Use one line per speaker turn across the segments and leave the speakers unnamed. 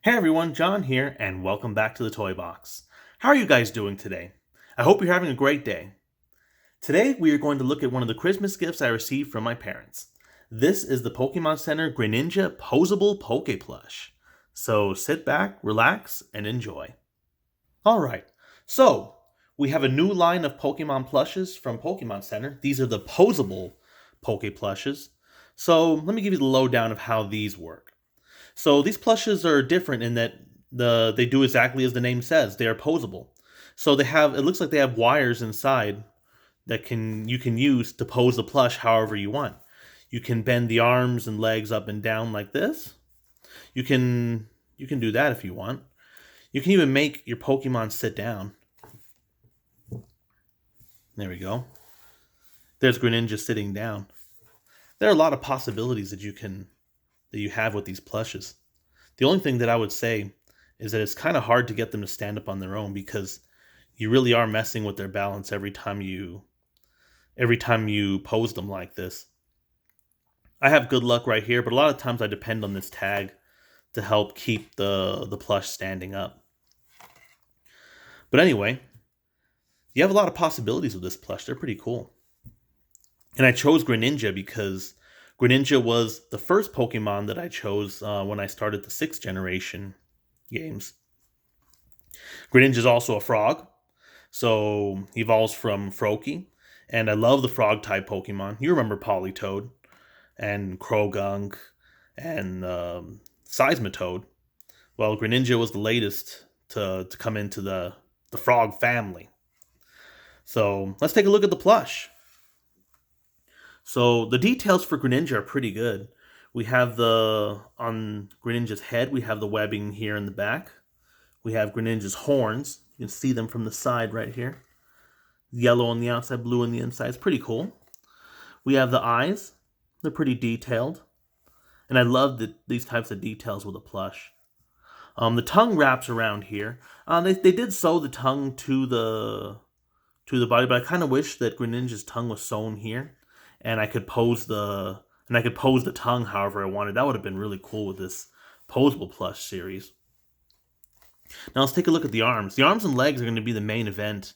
Hey everyone, John here, and welcome back to the Toy Box. How are you guys doing today? I hope you're having a great day. Today we are going to look at one of the Christmas gifts I received from my parents. This is the Pokemon Center Greninja Posable Poké Plush. So sit back, relax, and enjoy. Alright, so we have a new line of Pokemon plushes from Pokemon Center. These are the Posable Poké Plushes. So let me give you the lowdown of how these work. So these plushes are different in that they do exactly as the name says. They are posable. So it looks like they have wires inside that you can use to pose the plush however you want. You can bend the arms and legs up and down like this. You can do that if you want. You can even make your Pokemon sit down. There we go. There's Greninja sitting down. There are a lot of possibilities that you have with these plushes. The only thing that I would say is that it's kind of hard to get them to stand up on their own because you really are messing with their balance every time you pose them like this. I have good luck right here, but a lot of times I depend on this tag to help keep the plush standing up. But anyway, you have a lot of possibilities with this plush. They're pretty cool. And I chose Greninja because Greninja was the first Pokemon that I chose when I started the 6th generation games. Greninja is also a frog, so he evolves from Froakie, and I love the frog-type Pokemon. You remember Politoed, and Krogunk, and Seismitoad. Well, Greninja was the latest to come into the frog family. So let's take a look at the plush. So the details for Greninja are pretty good. We have on Greninja's head, we have the webbing here in the back. We have Greninja's horns. You can see them from the side right here. Yellow on the outside, blue on the inside. It's pretty cool. We have the eyes. They're pretty detailed. And I love these types of details with a plush. The tongue wraps around here. They did sew the tongue to the body, but I kind of wish that Greninja's tongue was sewn here. And I could pose the tongue however I wanted. That would have been really cool with this posable plush series. Now let's take a look at the arms. The arms and legs are going to be the main event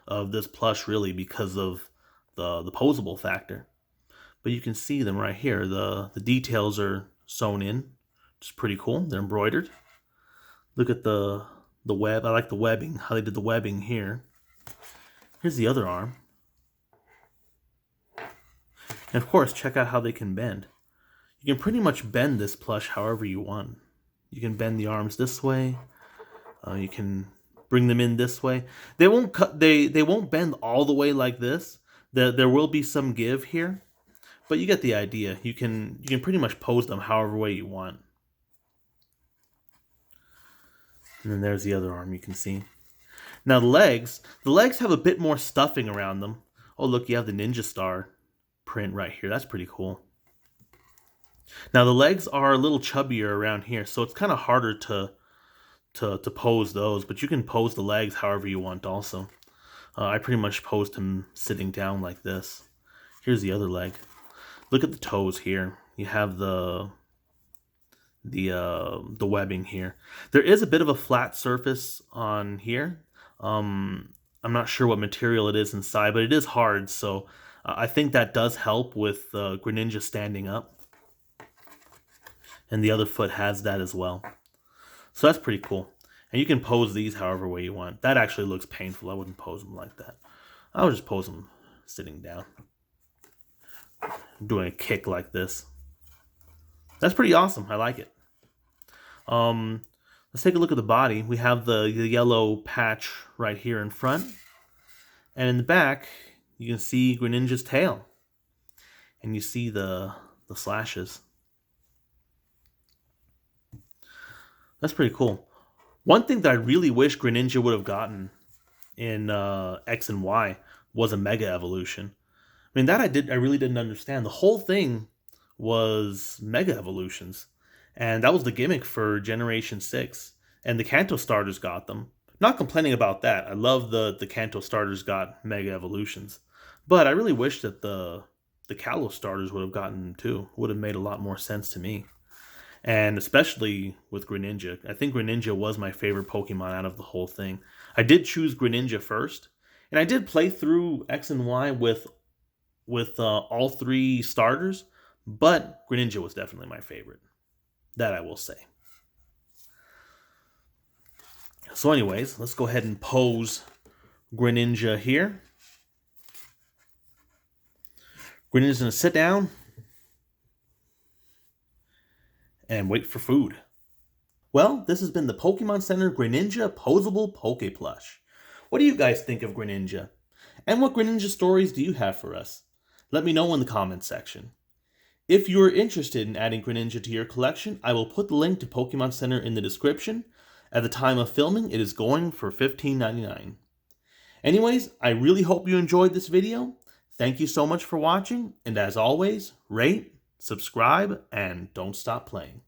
of this plush, really, because of the posable factor. But you can see them right here. The details are sewn in, which is pretty cool. They're embroidered. Look at the web. I like the webbing. How they did the webbing here. Here's the other arm. And of course, check out how they can bend. You can pretty much bend this plush however you want. You can bend the arms this way. You can bring them in this way. They won't bend all the way like this. There will be some give here, but you get the idea. You can pretty much pose them however way you want. And then there's the other arm you can see. Now the legs have a bit more stuffing around them. Oh look, you have the Ninja Star print right here. That's pretty cool. Now the legs are a little chubbier around here, so it's kind of harder to pose those, but you can pose the legs however you want also. I pretty much posed him sitting down like this. Here's the other leg. Look at the toes here. You have the webbing here. There is a bit of a flat surface on here. I'm not sure what material it is inside, but it is hard, so I think that does help with Greninja standing up. And the other foot has that as well. So that's pretty cool. And you can pose these however way you want. That actually looks painful. I wouldn't pose them like that. I would just pose them sitting down. Doing a kick like this. That's pretty awesome. I like it. Let's take a look at the body. We have the yellow patch right here in front. And in the back, you can see Greninja's tail. And you see the slashes. That's pretty cool. One thing that I really wish Greninja would have gotten in X and Y was a Mega Evolution. I mean, that I really didn't understand. The whole thing was Mega Evolutions. And that was the gimmick for Generation 6. And the Kanto starters got them. Not complaining about that. I love the Kanto starters got Mega Evolutions. But I really wish that the Kalos starters would have gotten them too. Would have made a lot more sense to me. And especially with Greninja. I think Greninja was my favorite Pokemon out of the whole thing. I did choose Greninja first, and I did play through X and Y with all three starters, but Greninja was definitely my favorite. That I will say. So anyways, let's go ahead and pose Greninja here. Greninja's going to sit down and wait for food. Well, this has been the Pokemon Center Greninja Posable Poké Plush. What do you guys think of Greninja? And what Greninja stories do you have for us? Let me know in the comments section. If you are interested in adding Greninja to your collection, I will put the link to Pokemon Center in the description. At the time of filming, it is going for $15.99. Anyways, I really hope you enjoyed this video. Thank you so much for watching, and as always, rate, subscribe, and don't stop playing.